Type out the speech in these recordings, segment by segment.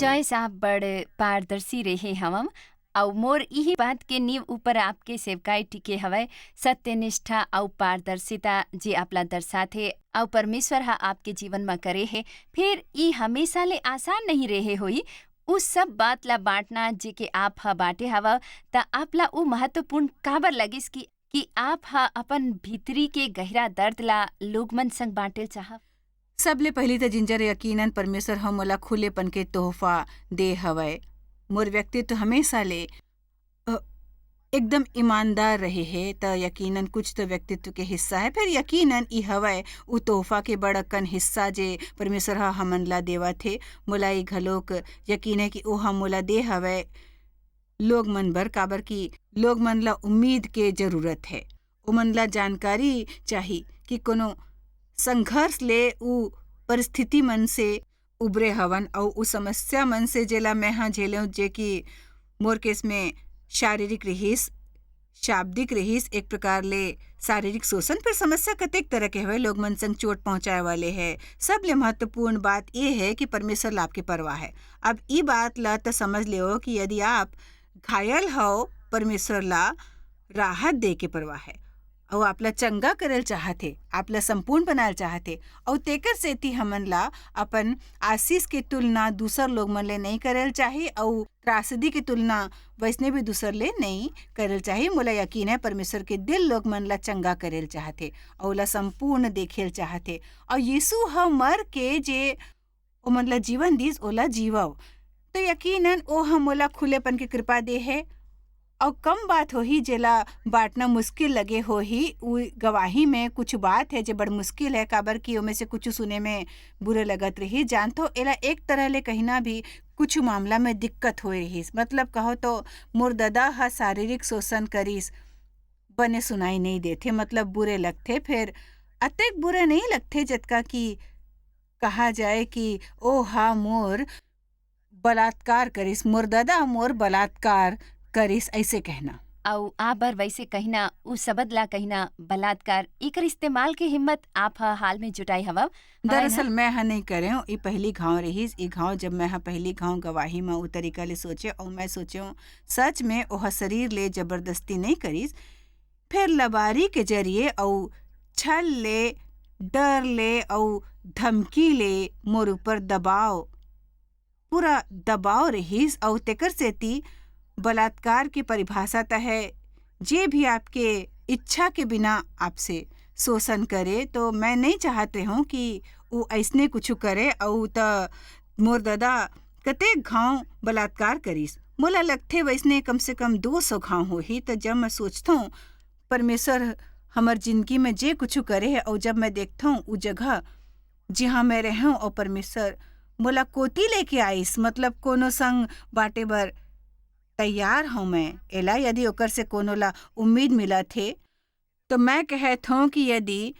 Choice आप बड़ पारदर्शी रहे हवं अउ मोर इही बात के नींव ऊपर आपके सेवकाई टिके हवय सत्यनिष्ठा अउ पारदर्शिता जे आपला दर्शाथे अउ परमेश्वर ह आपके जीवन म करे हे फिर ई हमेशा ले आसान नहीं रहे होई उस सब बात ला बांटना जे के आप ह बांटे हवा त आपला उ महत्वपूर्ण काबर लगिस कि आप ह अपन भीतरी के गहरा दर्द ला लोग मन संग बांटेल चाहब। सबले पहिली त जिंजर यकीनन परमेश्वर ह मोला खुलेपन के तोहफा दे हवय। मोर व्यक्तित्व हमेशा ले अ, एकदम ईमानदार रहे हे त यकीनन कुछ तो व्यक्तित्व के हिस्सा है फिर यकीनन ई हवय उ तोहफा के बड़ अकन हिस्सा जे परमेश्वर ह हमन ला देवत हे। मोला ई घलोक यकीन है कि ओ ह मोला दे हवय लोग मन बर काबर कि लोग मन ला उम्मीद के जरूरत है। ओमन ला जानकारी चाही कि कोनो संघर्ष ले उ परिस्थिति मन से उबरे हवन अउ उ समस्या मन से जेला मैं हा झेले जे कि मोर केस में शारीरिक रहिस शाब्दिक रहिस एक प्रकार ले शारीरिक शोषण फिर समस्या कतेक तरह के हवे लोग मन संग चोट पहुंचाए वाले है। सबले महत्वपूर्ण बात ये है कि परमेश्वर ला आपके परवाह है। अब ई बात ला तो समझ ले कि यदि आप घायल हो परमेश्वर ला राहत दे के परवाह है और आपला चंगा करल चाहते आपला संपूर्ण बनाल चाहते और तेकर सेती हमन ला अपन आशीष के तुलना दूसर लोग मन ले नहीं करल चाहे और त्रासदी की तुलना वैसने भी दूसर ले नहीं करल चाहे। मोला यकीन है परमेश्वर के दिल लोग मन ला चंगा करल चाहते और ला संपूर्ण देखेल चाहते और यीशु ह मर के जे ओ मन ला जीवन दीस ओला जीवव तो यकीनन ओ हम मोला खुलेपन की कृपा दे है और कम बात होही जेला बांटना मुश्किल लगे होही उ गवाही में कुछ बात है जो बड़ मुश्किल है काबर कि ओमे से कुछ सुने में बुरे लगत रही जानतो एला एक तरह ले कहिना भी कुछ मामला में दिक्कत होए रहीस मतलब कहो तो मोर दादा ह शारीरिक शोषण करीस बने सुनाई नहीं देते मतलब बुरे लगते फिर अतेक बुरे नहीं लगते जतका कि कहा जाए कि ओ हा मोर बलात्कार करीस मोर दादा मोर बलात्कार करीस ऐसे कहना अउ आप बर वैसे कहिना उ शब्द ला कहिना बलात्कार एकर इस्तेमाल के हिम्मत आप ह हाल में जुटाई हवव दरअसल मैं हा नहीं करे हूँ ये पहली घाव रहीस ई घाव जब मैं हा पहली घाव गवाही में उ तरीका ले सोचे और मैं सोचे सच में ओह शरीर ले जबरदस्ती नहीं करीस फिर लबारी के जरिए और छल ले डर ले और धमकी ले मोर ऊपर दबाव पूरा दबाव रहीस और तेकर सेती बलात्कार की परिभाषा त है जे भी आपके इच्छा के बिना आपसे शोषण करे तो मैं नहीं चाहते हूँ कि वो ऐसने कुछ करे और त मोर दादा कतेक घाव बलात्कार करीस मोला लगथे वैसने कम से कम 200 घाव होही तो जब मैं सोचता हूँ परमेश्वर हमार जिंदगी में जे कुछ करे है और जब मैं देखता हूँ उस जगह जहाँ मैं रहूँ और परमेश्वर मोला कोती लेके आईस मतलब कोनो संग बाटे बर तैयार हूँ मैं एला यदि ओकर से कोनो ला उम्मीद मिला थे तो मैं कहत हूँ कि यदि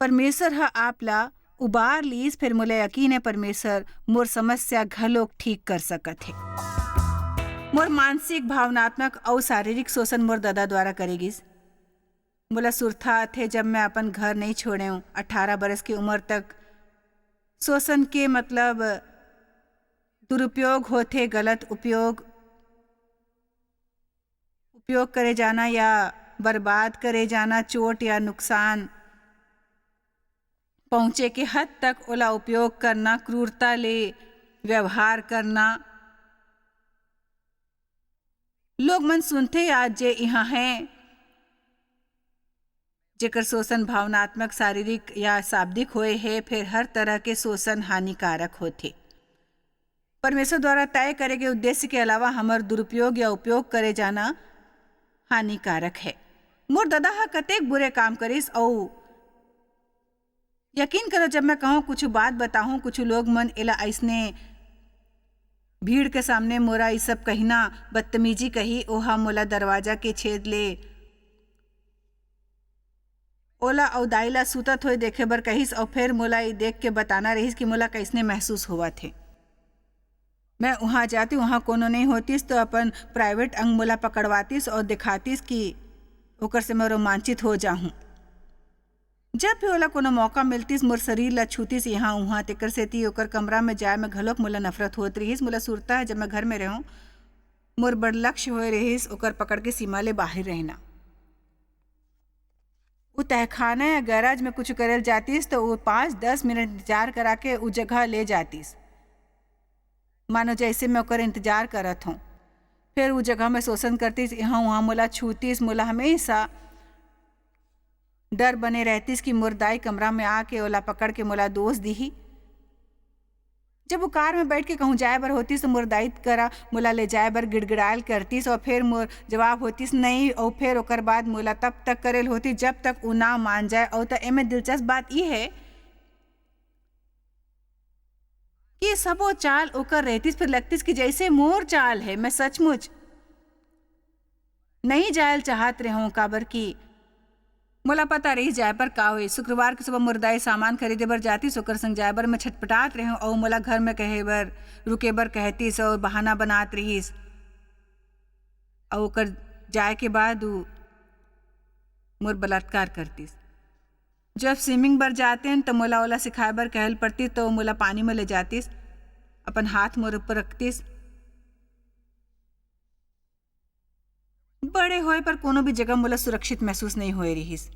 परमेश्वर ह आप ला उबार लीस फिर मोला यकीन है परमेश्वर मोर समस्या घलोक ठीक कर सकत है। मोर मानसिक भावनात्मक और शारीरिक शोषण मोर दादा द्वारा करेगिस मोला सुरथा थे जब मैं अपन घर नहीं छोड़े हूँ 18 बरस की उम्र तक शोषण के मतलब दुरुपयोग होते गलत उपयोग करे जाना या बर्बाद करे जाना चोट या नुकसान पहुंचे के हद तक ओला उपयोग करना क्रूरता ले व्यवहार करना लोग मन सुनते आज जे यहाँ है जेकर शोषण भावनात्मक शारीरिक या शाब्दिक होए है फिर हर तरह के शोषण हानिकारक होते परमेश्वर द्वारा तय करे के उद्देश्य के अलावा हमार दुरुपयोग या उपयोग करे जाना हानिकारक है। मोर दादा हा कतेक बुरे काम करीस और यकीन करो जब मैं कहूँ कुछ बात बताऊँ कुछ लोग मन एला ऐसने भीड़ के सामने मोरा ये सब कहिना बदतमीजी कही ओहा मोला दरवाजा के छेद ले ओला और दाईला सुतत होए देखे बर कहिस और फिर मोला ये देख के बताना रहीस कि मोला कैसने महसूस हुआ थे। मैं वहाँ जाती वहाँ कोनो नहीं होतीस तो अपन प्राइवेट अंग मोला पकड़वातीस और दिखातीस कि ओकर से मैं रोमांचित हो जाऊँ जब भी ओला कोनो मौका मिलतीस मोर शरीर ला छूतीस यहाँ उहाँ, तेकर सेती ओकर कमरा में जाए में घलोक मोला नफरत होत रहिस। मोला सुरता है जब मैं घर में रहूं मोर बड़ लक्ष्य होए रहिस ओकर पकड़ के सीमा ले बाहर रहना। वो तहखाना या गैराज में कुछ करल जातीस तो वो 5-10 मिनट इंतजार करा के उस जगह ले जातीस, मानो जैसे मैं ओकर इंतजार करत हूँ। फिर उस जगह में शोषण करतीस, यहाँ वहाँ मोला छूतीस। मोला हमेशा डर बने रहतीस कि मोर दाई कमरा में आके ओला पकड़ के मोला दोष दीही। जब वो कार में बैठ के कहूँ जाए बर होतीस तो मोर दाई करा मोला ले जाए बर गिड़गिड़ायल करतीस और फिर मोर जवाब होतीस नहीं, और फिर ओकर बाद मोला तब तक करेल होती जब तक वो ना मान जाए। और तो एमे दिलचस्प बात ये है कि सबो चाल ओकर रहतीस, फिर लगतीस कि जैसे मोर चाल है। मैं सचमुच नहीं जायल चाहत रहूं, काबर की मोला पता रही जाए पर का हुई। शुक्रवार के सुबह मुर्दाई सामान खरीदे बर जातीस, ओकर संग जाए बर मैं छटपटात रहूं और मोला घर में कहे बर रुके बर कहतीस और बहाना बनात रहीस। और ओकर जाए के बाद मोर बलात्कार करतीस। जब स्विमिंग बर जाते हैं तो मोला ओला सिखाए बर कहल पड़ती, तो मोला पानी में ले जातीस, अपन हाथ मोर ऊपर रखतीस। बड़े होए पर कोनो भी जगह मोला सुरक्षित महसूस नहीं होए रहीस।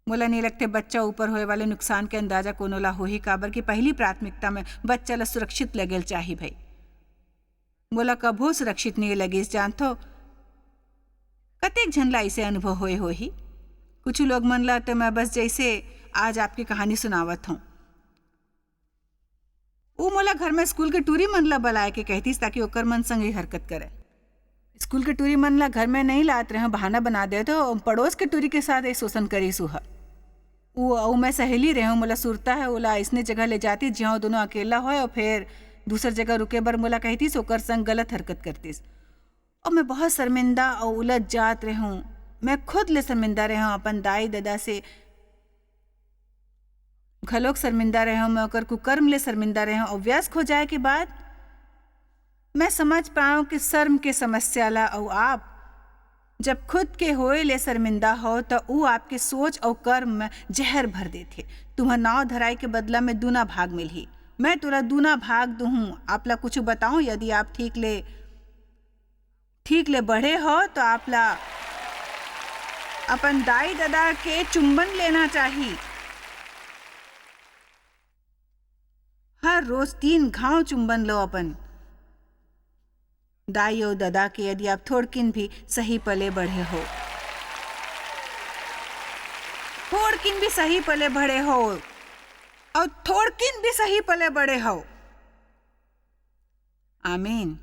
मोला नहीं लगते बच्चा ऊपर होए वाले नुकसान के अंदाजा कोनो ला होही, काबर की पहली प्राथमिकता में बच्चा ला सुरक्षित लगेल चाही भाई। मोला कभो सुरक्षित नहीं लगिस, जानथो कतेक झन ला ऐसे अनुभव होए होही। कुछ लोग मन ला तो मैं बस जैसे आज आपकी कहानी सुनावत हूँ। वो मोला घर में स्कूल के टूरी मन ला बुलाए के कहतीस ताकि ओकर मन संग ही हरकत करे। स्कूल के टूरी मन ला घर में नहीं लात रहे, बहाना बना दे तो पड़ोस के टूरी के साथ एक शोषण करी सुहा। वो मैं सहेली रहे हूँ, मोला सुरता है ओला इसने जगह ले जाती जहाँ दोनों अकेला हो, और फिर दूसर जगह रुके बर मोला कहतीस ओकर संग गलत हरकत करतीस। और मैं बहुत शर्मिंदा और उलझ जात रहे हूँ। मैं खुद ले शर्मिंदा रहे हूँ, अपन दाई दादा से घलोक शर्मिंदा रहे हूँ। मैं ओकर कुकर्म ले शर्मिंदा रहे हूँ। और वयस्क हो जाए के बाद मैं समझ पाऊँ कि शर्म के समस्या ला, और आप जब खुद के होए ले शर्मिंदा हो तो वो आपके सोच और कर्म में जहर भर देते। तुम्हें नाव धराई के बदला में दूना भाग मिलही, मैं तुरा दूना भाग दूँ। आप ला कुछ बताऊँ, यदि आप ठीक ले बढ़े हो तो आप ला अपन दाई दादा के चुंबन लेना चाहिए। हर रोज 3 घाव चुंबन लो अपन दाई और दादा के, यदि आप थोड़किन भी सही पले बढ़े हो, थोड़किन भी सही पले बढ़े हो, और थोड़किन भी सही पले बढ़े हो। आमीन।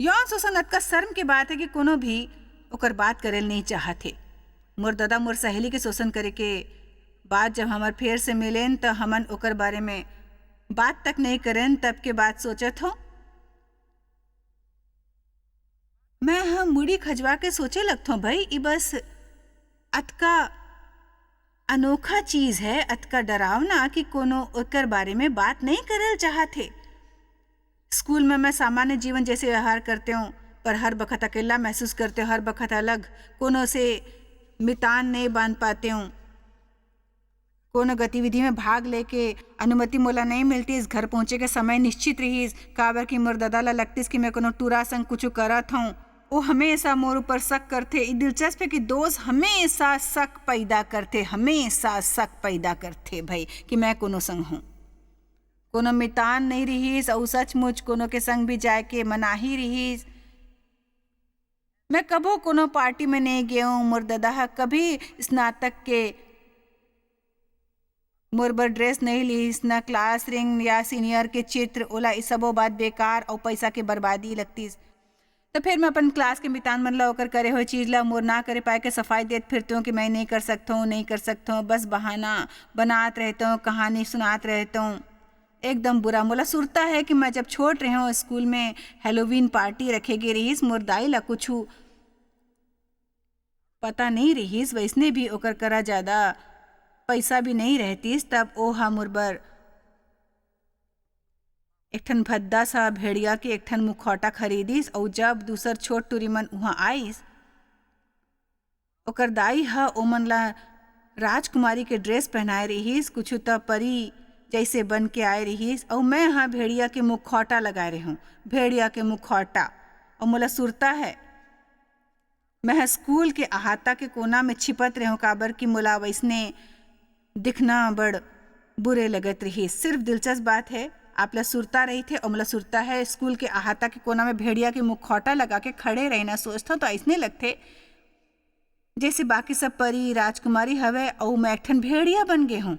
यौन शोषण अतका शर्म के बात है कि कोनो भी ओकर बात करेल नहीं चाहते। मोर दादा मोर सहेली के शोषण करे के बाद जब हमार फेर से मिलेन तो हमन ओकर बारे में बात तक नहीं करें। तब के बात सोचत हो मैं हम मुड़ी खजवा के सोचे लगत हूँ भाई ये बस अतका अनोखा चीज है, अतका डरावना कि कोनो ओकर बारे में बात नहीं करल चाहते। स्कूल में मैं सामान्य जीवन जैसे व्यवहार करते हूँ, पर हर बखत अकेला महसूस करते हूँ, हर बखत अलग, कोनो से मितान नहीं बांध पाते हूँ। कोनो गतिविधि में भाग लेके अनुमति मोला नहीं मिलती। इस घर पहुँचे के समय निश्चित रही, काबर की मोर दादा ला लगतीस कि मैं कोनो टूरा संग कुछ करत हूँ। वो हमेशा मोर ऊपर शक करते। दिलचस्प है कि दोस्त हमेशा शक पैदा करते भाई कि मैं कोनो संग हूँ। कोनो मितान नहीं रहीस और सचमुच कोनो के संग भी जाए के मनाही रहीस। मैं कभो कोनो पार्टी में नहीं गया हूँ। मोर दादा कभी स्नातक के मोर बर ड्रेस नहीं लीस, न क्लास रिंग या सीनियर के चित्र। ओला इस सबो बात बेकार और पैसा के बर्बादी लगतीस। तो फिर मैं अपन क्लास के मितान मन ला होकर करे हुए चीज ला मोर ना करे पाए के सफाई देत फिरते हूँ कि मैं नहीं कर सकता हूँ। बस बहाना बनात रहता हूँ, कहानी सुनात रहता हूँ। एकदम बुरा। मोला सुरता है कि मैं जब छोट रहे हूँ स्कूल में हेलोवीन पार्टी रखेगी रहीस। मोर दाई ला कुछ पता नहीं रहीस, वैसने भी ओकर करा ज्यादा पैसा भी नहीं रहतीस। तब ओ मोर बर एक ठन भद्दा सा भेड़िया के एक ठन मुखौटा खरीदिस। और जब दूसर छोट टूरी मन वहाँ आईस ओकर दाई ह ओमन ला राजकुमारी के ड्रेस पहनाए रहीस, कुछ त परी जैसे बन के आए रहीस, और मैं हाँ भेड़िया के मुखौटा लगाए रही हूँ, भेड़िया के मुखौटा। और मोला सुरता है मैं स्कूल के अहाता के कोना में छिपत रही हूँ, काबर की मोला वैसने दिखना बड़ बुरे लगत रही। सिर्फ दिलचस्प बात है आपला सुरता रही थे और मोला सुरता है स्कूल के अहाता के कोना में भेड़िया के मुखौटा लगा के खड़े रहना। सोचता तो ऐसने लगते जैसे बाकी सब परी राजकुमारी हवे और मैं एक ठन भेड़िया बन गे हूँ।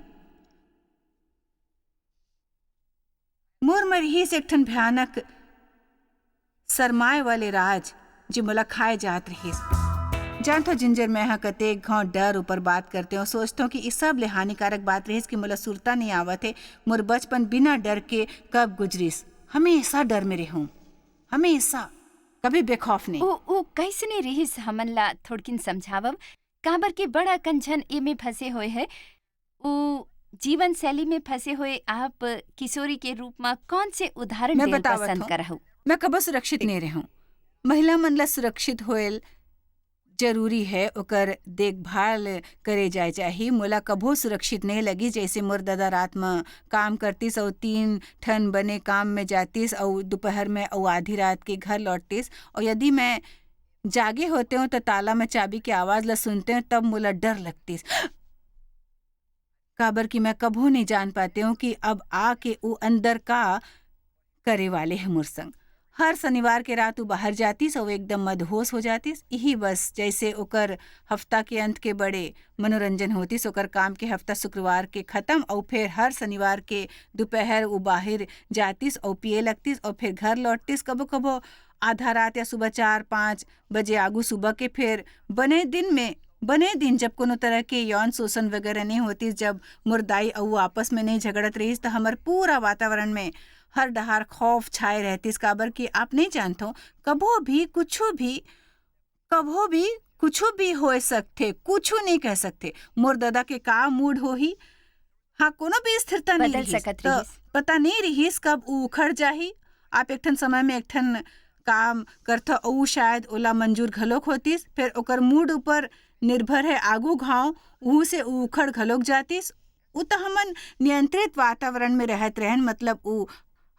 मोर में रहीस एक ठन भयानक सरमाए वाले राज जो मोला खाए जात रहीस। जानथो जिंजर मैं हाँ कतेक घाव डर ऊपर बात करते हो, सोचता हूँ कि इस सब ले हानिकारक बात रहीस कि मोला सुरता नहीं आवत है। मोर बचपन बिना डर के कब गुजरीस, हमेशा डर में रहूं, हमेशा, कभी बेखौफ नहीं। ओ कैसने रहिस हमन ला थोड़किन समझावब, काबर के बड़ा कंझन एमे फंसे हुए है। ओ जीवन शैली में फंसे हुए आप किशोरी के रूप में कौन से उदाहरण मैं देल बतावत पसंद हूँ, करहु? मैं कबो सुरक्षित नहीं रहूं। महिला मन ला सुरक्षित होएल जरूरी है, ओकर देखभाल करे जाए चाहिए। मोला कभो सुरक्षित नहीं लगी जैसे मोर दादा रात में काम करतीस और 3 ठन बने काम में जातीस और दोपहर में और आधी रात के घर लौटतीस, और यदि मैं जागे होते हूँ तो ताला में चाबी की आवाज ला सुनते हूँ तब मोला डर लगतीस, काबर की मैं कभो नहीं जान पाते हूँ कि अब आके वो अंदर का करे वाले है मोर संग। हर शनिवार के रात वो बाहर जातीस और एकदम मदहोश हो जातीस। यही बस जैसे ओकर हफ्ता के अंत के बड़े मनोरंजन होतीस। ओकर काम के हफ्ता शुक्रवार के खत्म और फिर हर शनिवार के दोपहर वो बाहर जातीस और पिए लगतीस और फिर घर लौटतीस, कबो कबो आधा रात या सुबह 4-5 बजे आगू सुबह के। फिर बने दिन जब कोनो तरह के यौन शोषण वगैरह नहीं होती, जब मुर्दाई और वो आपस में नहीं झगड़त रहीस, तो हमार पूरा वातावरण में हर डहार खौफ छाए रहतीस। काबर कि आप नहीं जानते हो कभो भी कुछ भी हो सकते, कुछ नहीं कह सकते मोर दादा के का मूड हो ही। हाँ, कोनो भी स्थिरता नहीं बदल रहीस, सकत तो रहिस। पता नहीं रहीस कब ऊ उखड़ जाही। आप एक ठन समय में एक ठन काम करथा और ऊ शायद ओला मंजूर घलोक होतीस, फिर ओकर मूड ऊपर निर्भर है आगू घाव ऊ से ऊ उखड़ घलोक जातीस। ऊ तो हमन नियंत्रित वातावरण में रहत रहन, मतलब ऊ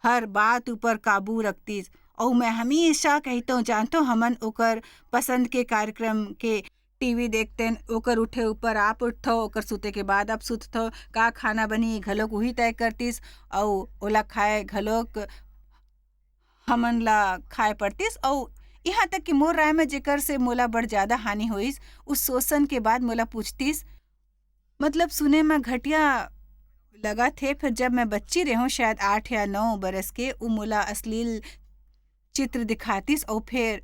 हर बात ऊपर काबू रखतीस। और मैं हमेशा कहता हूँ जानतो हमन ओकर पसंद के कार्यक्रम के टीवी देखते, ओकर उठे ऊपर आप उठथो, ओकर सुते के बाद आप सुतथो, का खाना बनी घलोक वही तय करतीस और ओला खाए घलोक हमन ला खाए पड़तीस। और यहाँ तक कि मोर राय में जेकर से मोला बड़ ज्यादा हानि होइस उस शोषण के बाद मोला पूछतीस, मतलब सुने में घटिया लगा थे। फिर जब मैं बच्ची रहूं शायद 8 या 9 बरस के, उ मोला अश्लील चित्र दिखातीस और फिर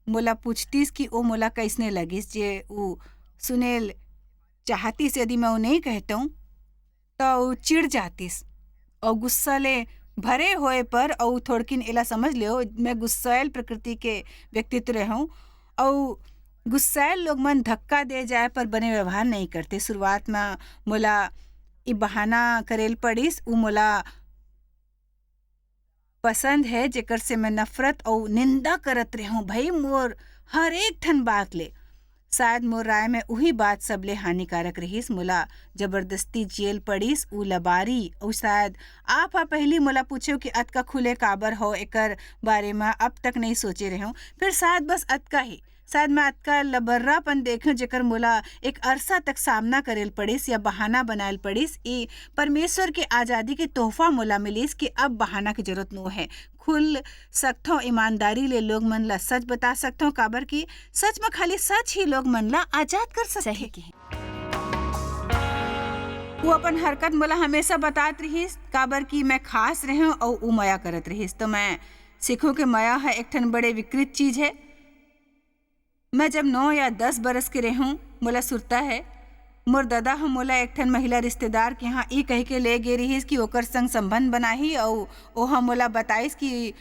मोला पूछतीस कि ओ मोला कैसने लगिस। जे उ सुनेल चाहतीस यदि मैं उ नहीं कहता हूँ तो उ चिढ़ जातीस और गुस्सा ले भरे होए पर, और थोड़किन एला समझ लियो मैं गुस्सैल प्रकृति के व्यक्तित्व रहूं। और गुस्सैल लोग मन धक्का दे जाए पर बने व्यवहार नहीं करते। शुरुआत में मोला ई बहाना करेल पड़ीस, उ मोला पसंद है जेकर से मैं नफरत और निंदा करत रहूं भाई मोर हर एक ठन बात ले। शायद मोर राय में वही बात सबले हानिकारक रहीस, मोला जबरदस्ती जेल पड़ीस उ लबारी। और शायद आप पहली मोला पूछो कि अतका खुले काबर हो, एकर बारे में अब तक नहीं सोचे रहूं। फिर शायद बस अतका ही, शायद मैं अतका लबर्रापन देखूं जेकर मोला एक अरसा तक सामना करेल पड़ीस या बहाना बनाएल पड़ीस। ई परमेश्वर के आज़ादी के तोहफा मोला मिलीस कि अब बहाना की जरूरत नो है। खुल सकथों ईमानदारी ले लोग मन ला सच बता सकथों, काबर की सच में खाली सच ही लोग मन ला आजाद कर सकते। सही के वो अपन हरकत मोला हमेशा बतात रहीस, काबर की मैं खास रहूं और ऊ माया करत रहीस। तो मैं सीखूं कि माया है एक ठन बड़े विकृत चीज है। मैं जब 9 या 10 बरस के रहूं मोला सुरता है मोर दादा हम मोला एक ठन महिला रिश्तेदार के यहाँ ई कह के ले गे रहीस कि ओकर संग संबंध बनाही और ओ हम मोला बताइस कि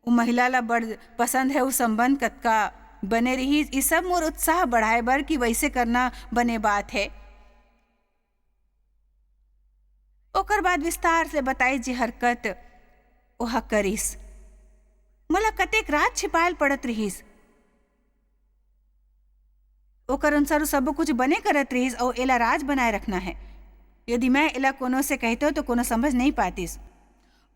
वो महिला ला बड़ पसंद है, वो संबंध कतका बने रहीस। ई सब मोर उत्साह बढ़ाए बर कि वैसे करना बने बात है। ओकर बाद विस्तार से बताइस जी हरकत ओहा करिस। मोला कतेक रात छिपायल पड़त रहीस। ओकर अनुसार सब कुछ बने करत रहीस और एला राज बनाए रखना है। यदि मैं एला कोनो से कहतो तो कोनो समझ नहीं पातीस।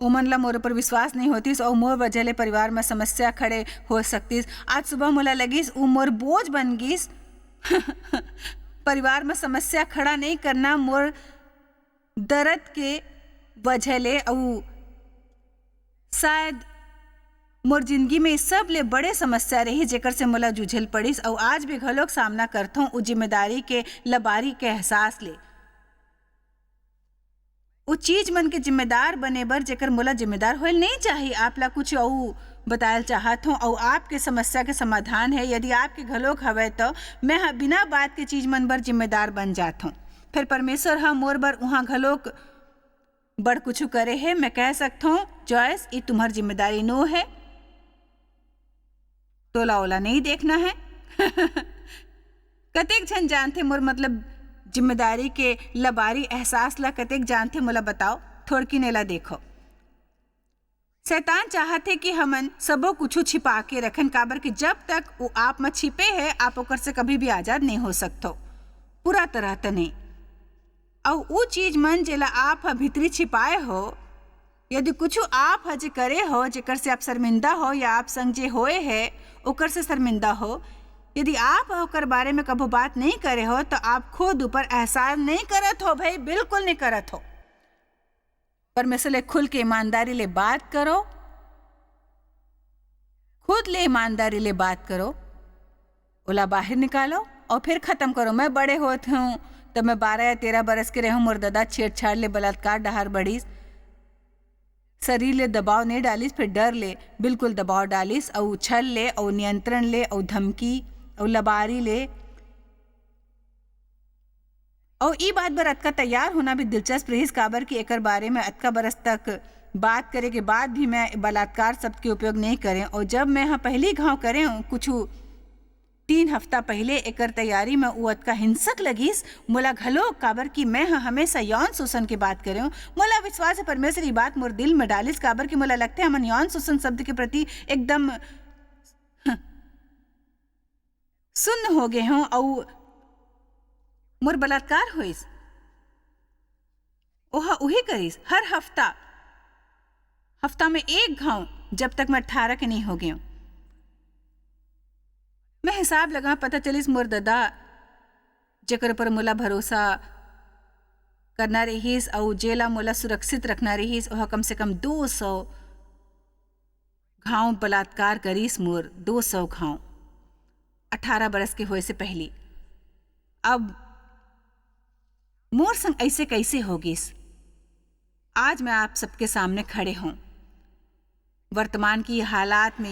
ओमन ला मोर ऊपर विश्वास नहीं होतीस और मोर वजह ले परिवार में समस्या खड़े हो सकतीस। आज सुबह मोला लगिस उ मोर बोझ बन गिस। परिवार में समस्या खड़ा नहीं करना मोर दर्द के वजह ले और शायद मोर जिंदगी में सब ले बड़े समस्या रही जेकर से मोला जूझल पड़िस और आज भी घलोक सामना करथों उ जिम्मेदारी के लबारी के एहसास ले। उ चीज मन के जिम्मेदार बने बर जेकर मोला जिम्मेदार होल नहीं चाहिए। आप ला कुछ और बतायल चाहत हूँ और आपके समस्या के समाधान है। यदि आपके घलोक हवे तो मैं बिना बात के चीज मन बर जिम्मेदार बन जात हूँ। फिर परमेश्वर हा मोर बर उहाँ घलोक बड़ कुछ करे है। मैं कह सकता हूँ जॉयस ये तुम्हारी जिम्मेदारी नो है, तोला ओला नहीं देखना है। कतेक झन जानते मोर मतलब जिम्मेदारी के लबारी एहसास ला कतेक जानते मोला बताओ थोड़की नेला देखो। शैतान चाहते कि हमन सबो कुछ छिपा के रखन काबर कि जब तक वो आप में छिपे है आप ओकर से कभी भी आजाद नहीं हो सकते पूरा तरह त नहीं। और वो चीज मन जेला आप भीतरी छिपाए हो यदि कुछ आप हजे करे हो जेकर से आप शर्मिंदा हो या आप संग जे होए है ओकर से शर्मिंदा हो, यदि आप ओकर बारे में कबो बात नहीं करे हो तो आप खुद ऊपर एहसास नहीं करत हो। भाई बिल्कुल नहीं करत हो। परमेश्वर ले खुल के ईमानदारी ले बात करो, खुद ले ईमानदारी ले बात करो, ओला बाहर निकालो और फिर खत्म करो। मैं बड़े होते हूँ तब मैं 12 या 13 बरस के रहूँ मोर दादा छेड़छाड़ ले बलात्कार डहार बढ़ीस, शरीर ले दबाव नहीं डालिस, फिर डर ले बिल्कुल दबाव डालिस और छल ले और नियंत्रण ले और धमकी और लबारी ले। और ई बात बर अतका तैयार होना भी दिलचस्प रहीस काबर कि एकर बारे में अतका बरस तक बात करे के बाद भी मैं बलात्कार शब्द के उपयोग नहीं करें। और जब मैं यहाँ पहली घाव करें कुछ 3 हफ्ता पहले एकर तैयारी में वो अतका हिंसक लगिस मोला घलो काबर कि मैं हमेशा यौन शोषण की बात करे हूँ। मोला विश्वास है परमेश्वर ये बात मोर दिल में डालिस काबर कि मोला लगता है हमन यौन शोषण शब्द के प्रति एकदम सुन्न हो गए हों और मोर बलात्कार होइस ओहा उही करिस हर हफ्ता में 1 घाव जब तक मैं 18 के नहीं हो गई। मैं हिसाब लगा पता चलिस मोर दादा जेकर पर मोला भरोसा करना रहीस और जेला मोला सुरक्षित रखना रहीस ओहा कम से कम 200 घाव बलात्कार करीस मोर 200 घाव 18 बरस के होए से पहले। अब मोर संग ऐसे कैसे होगिस आज मैं आप सबके सामने खड़े हूं। वर्तमान की हालात में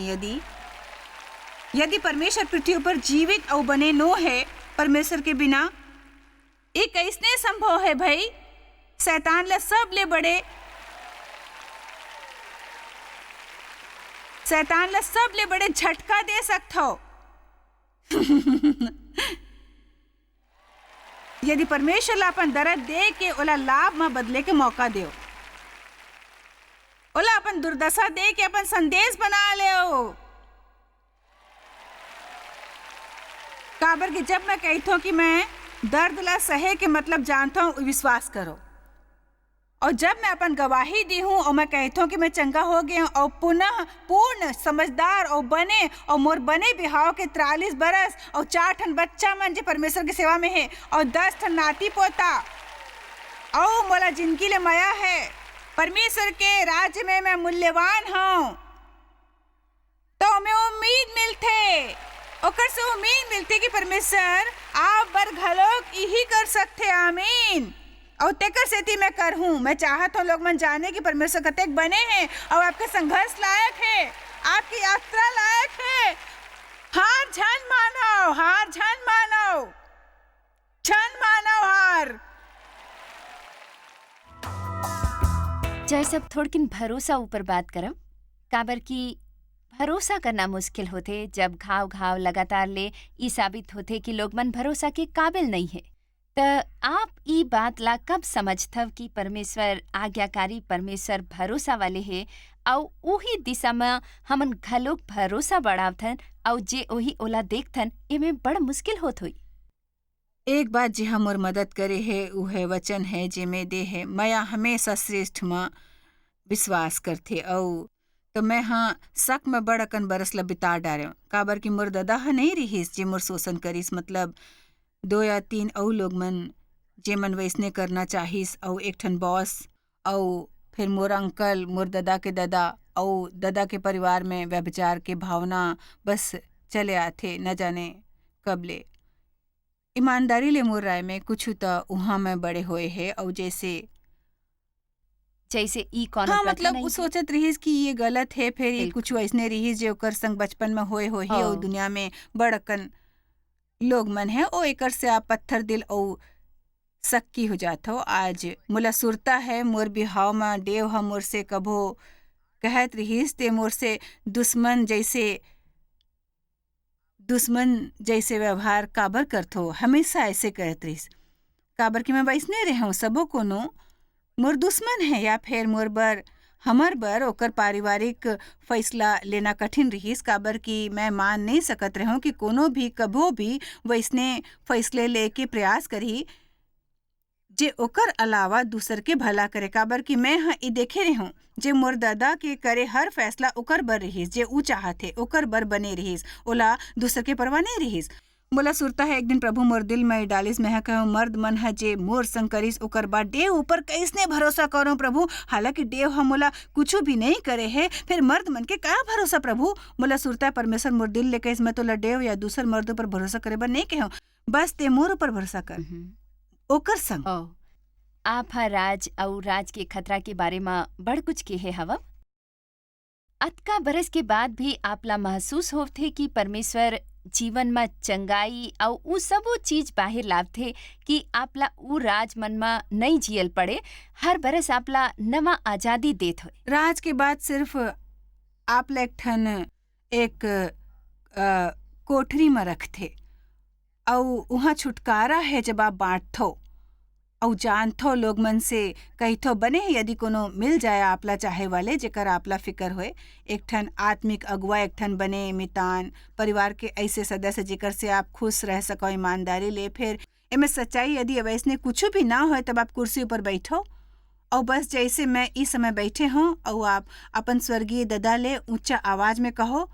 यदि परमेश्वर पृथ्वी पर जीवित और बने नो है परमेश्वर के बिना ये कैसने संभव है भाई। शैतान ला सब ले बड़े झटका दे सकते हो। यदि परमेश्वर ला अपन दर्द दे के ओला लाभ में बदले के मौका दो, ओला अपन दुर्दशा दे के अपन संदेश बना ले। काबर कि जब मैं कहता हूँ कि मैं दर्द ला सहे के मतलब जानता हूँ विश्वास करो। और जब मैं अपन गवाही दी हूँ और मैं कहता हूँ कि मैं चंगा हो गया हूँ और पुनः पूर्ण समझदार और बने और मोर बने बिहाव के 43 बरस और 4 ठन बच्चा मन जे परमेश्वर की सेवा में है और 10 ठन नाती पोता और मोला जिंदगी ले माया है परमेश्वर के राज्य में मैं मूल्यवान हूँ। तो हमें उम्मीद मिलते कि परमेश्वर आप बर घलोक यही कर सकते। आमीन। और तेकर सेती मैं कर हूँ। मैं चाहत हूँ लोग मन जाने कि परमेश्वर कतेक बने हैं और आपके संघर्ष लायक है, आपकी यात्रा लायक है। हार झन मानो हार। जय सब थोड़किन भरोसा ऊपर बात करम काबर की भरोसा करना मुश्किल होते जब घाव लगातार ले ई साबित होते कि लोग मन भरोसा के काबिल नहीं है। तो आप ई बात ला कब समझथव कि परमेश्वर आज्ञाकारी परमेश्वर भरोसा वाले है और उही दिशा में हमन घलोक भरोसा बढ़ावथन और जे ओही ओला देखथन एमे बड़ मुश्किल होत हुई। एक बात जे हमर मदद करे है उहे वचन है जेमे दे है मया हमेशा श्रेष्ठ मां विश्वास करथे अउ तो मैं हाँ शक में बड़ अकन बरस ल बिता डारे काबर की मोर ददा ह नहीं रहिस जे मोर शोषण करिस मतलब 2 या 3 अउ लोग मन जेमन वैसने करना चाहिस अउ एक ठन बॉस अउ फिर मोर अंकल मोर ददा के ददा अउ ददा के परिवार में व्यभिचार के भावना बस चले आथे न जाने कब ले। ईमानदारी ले मोर राय में कुछ तो उहाँ में बड़े होए है अउ जैसे जैसे ई कौनो हाँ प्रथा मतलब नहीं उ है। सोचत रहिस कि ये गलत है फिर ये कुछ बिल्कुल। वैसने रहिस जे ओकर संग बचपन में होए होही और हाँ। दुनिया में बड़ अकन लोग मन है ओ एकर से आप पत्थर दिल औ सक्की हो जात हो। आज मोला सुरता है मोर बिहाव में देव ह मोर से कभो कहत रहिस ते मोर से दुश्मन जैसे व्यवहार काबर करथो हमेशा ऐसे कहत रहिस काबर कि मैं वैसने रहूं सबो कोनो मोर दुश्मन है या फिर मोर बर हमर बर ओकर पारिवारिक फैसला लेना कठिन रहिस काबर कि मैं मान नहीं सकत रहूं कि कोनो भी कभो भी वैसने फैसले लेके प्रयास करी जे ओकर अलावा दूसर के भला करे काबर कि मैं हाँ ई देखे रहूं जे मोर दादा के करे हर फैसला ओकर बर रहिस जे ऊ चाहथे ओकर बर बने रहिस ओला दूसर के परवाह नहीं रहिस। मोला सुरता है एक दिन प्रभु मोर दिल में डालिस मैं कहूँ मर्द मन है जे मोर संग करिस ओकर बाद देव ऊपर कैसने भरोसा करो प्रभु हालांकि देव हम मोला कुछ भी नहीं करे है फिर मर्द मन के का भरोसा प्रभु। मोला सुरता है परमेश्वर मोर दिल ले कैस मैं तोला देव या दूसर मर्द पर भरोसा करे बर नहीं कहूँ बस ते मोर ऊपर भरोसा कर ओकर संग। ओ आप हा राज और राज के खतरा के बारे में बड़ कुछ कहे हवा। अतका बरस के बाद भी आपला महसूस होथे कि परमेश्वर जीवन में चंगाई और उ सबो चीज बाहर लावथे कि आपला उ राज मन में नहीं जियल पड़े हर बरस आपला नवा आजादी देत हो। राज के बाद सिर्फ आप एक ठन एक कोठरी में रखथे और वहाँ छुटकारा है जब आप बांटथो और जानथो लोग मन से कहिथो बने यदि कोनो मिल जाए आपला चाहे वाले जेकर आपला फिकर होए एक ठन आत्मिक अगुआ एक ठन बने मितान परिवार के ऐसे सदस्य जेकर से आप खुश रह सको ईमानदारी ले फिर एमे सच्चाई यदि वैसने कुछ भी ना हो तब आप कुर्सी ऊपर बैठो और बस जैसे मैं इस समय बैठे हूँ और आप अपन स्वर्गीय ददा ले ऊंचा आवाज में कहो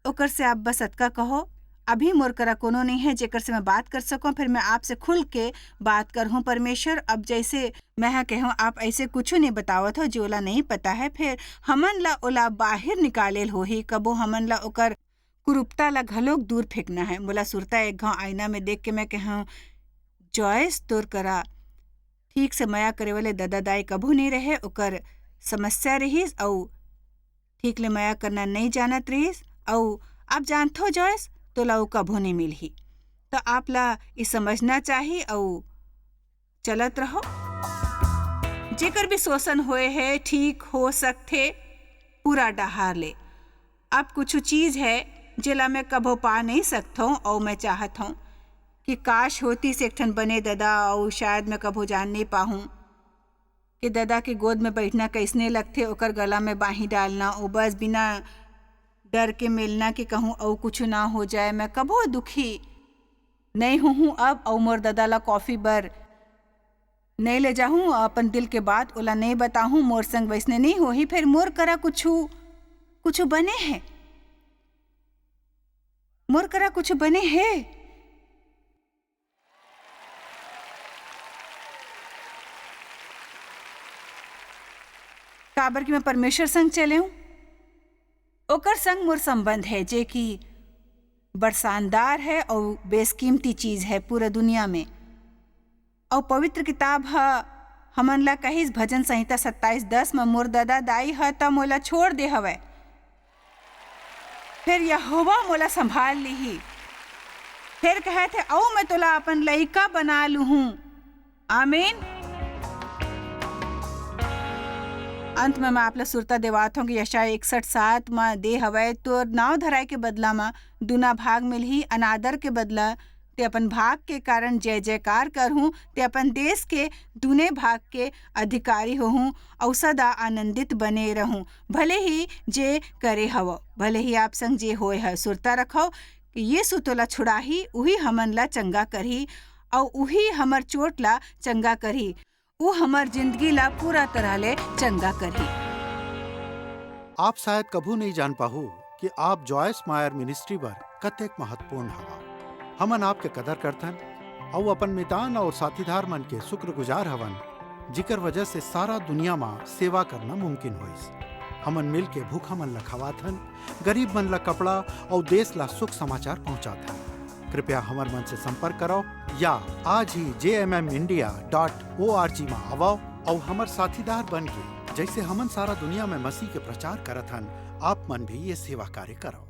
ओकर से आप बस अतका कहो अभी मोर करा कोनो नहीं है जेकर से मैं बात कर सकूं फिर मैं आपसे खुल के बात करहूं परमेश्वर अब जैसे मैं कहूं आप ऐसे कुछ नहीं बतावत हो जो ओला नहीं पता है फिर हमन ला ओला बाहर निकालेल होही कबो हमन ला ओकर कुरूपता ला घलोक दूर फेंकना है। मोला सुरता एक घाव आईना में देख के मैं कहूं जॉयस तोर करा ठीक से मया करे वाले दादा दाई कभू नहीं रहे ओकर समस्या रहीस और ठीक ले मया करना नहीं जानत रहीस और आप जानथो जॉयस तो ला कभू नहीं मिलही तो आप ला ये समझना चाहिए और चलत रहो जेकर भी शोषण होए है ठीक हो सकते पूरा डहार ले। अब कुछ चीज है जेला मैं कभो पा नहीं सकता हूँ और मैं चाहत हूँ कि काश होती से एक ठन बने दादा और शायद मैं कभो जान नहीं पाऊँ कि दादा के गोद में बैठना कैसने लगते ओकर गला में बाही डालना ओ बस बिना डर के मिलना कि कहूँ और कुछ ना हो जाए मैं कभो दुखी नहीं हूँ अब और मोर दादा ला कॉफी बर नहीं ले जाऊँ अपन दिल के बात ओला नहीं बताऊँ मोर संग वैसने नहीं हो ही फिर मोर करा कुछ बने है मोर करा कुछ बने है काबर कि मैं परमेश्वर संग चले हूँ ओकर संग मोर संबंध है जे कि बड़ शानदार है और बेसकीमती चीज है पूरा दुनिया में और पवित्र किताब हमन ला कहिस भजन संहिता 27:10 में मोर दादा दाई त मोला छोड़ दे हवै फिर यहोवा मोला संभाल लीही फिर कहे थे औ मैं तोला अपन लइका बना लूँ आमीन। अंत में मैं आपला सुरता देवात हूँ कि यशाया 61:7 में दे हवै तो नाव धराए के बदला में दूना भाग मिलही अनादर के बदला ते अपन भाग के कारण जय जयकार करहूँ ते अपन देश के दूने भाग के अधिकारी होहूँ और सदा आनंदित बने रहूँ भले ही जे करे हवो भले ही आप संग जे होए है सुरता रखो कि ये सुतोला छुड़ाही उही हमन ला चंगा करही और उही हमर चोट ला चंगा करही। उ हमर जिंदगी ला पूरा तरह ले चंगा करही। आप शायद कभू नहीं जान पाहु कि आप जॉयस मायर मिनिस्ट्री बर कतेक महत्वपूर्ण हवा। हमन आपके कदर करथन और अपन मितान और साथीदार मन के शुक्रगुजार हवन, जिकर वजह से सारा दुनिया में सेवा करना मुमकिन होइस। हमन मिल के भूखा मन ला खवाथन, गरीब मन ला कपड़ा और देश ला सुख समाचार पहुंचाथन। कृपया हमर मन से संपर्क करो या आज ही jmmindia.org में आवो और हमर साथीदार बन के जैसे हमन सारा दुनिया में मसीह के प्रचार करत हन, आप मन भी ये सेवा कार्य करो।